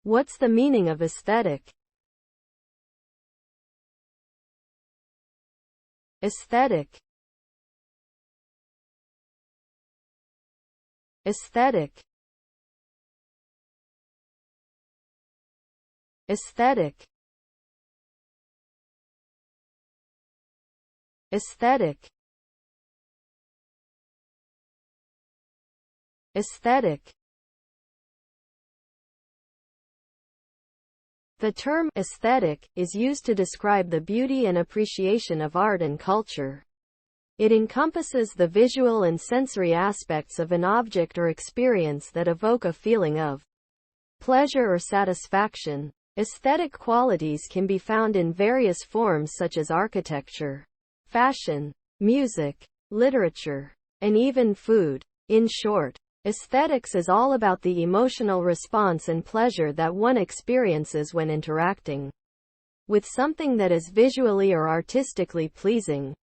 What's the meaning of aesthetic? Aesthetic. Aesthetic. Aesthetic. Aesthetic. Aesthetic. The term aesthetic is used to describe the beauty and appreciation of art and culture. It encompasses the visual and sensory aspects of an object or experience that evoke a feeling of pleasure or satisfaction. Aesthetic qualities can be found in various forms such as architecture, fashion, music, literature, and even food. In short, aesthetics is all about the emotional response and pleasure that one experiences when interacting with something that is visually or artistically pleasing.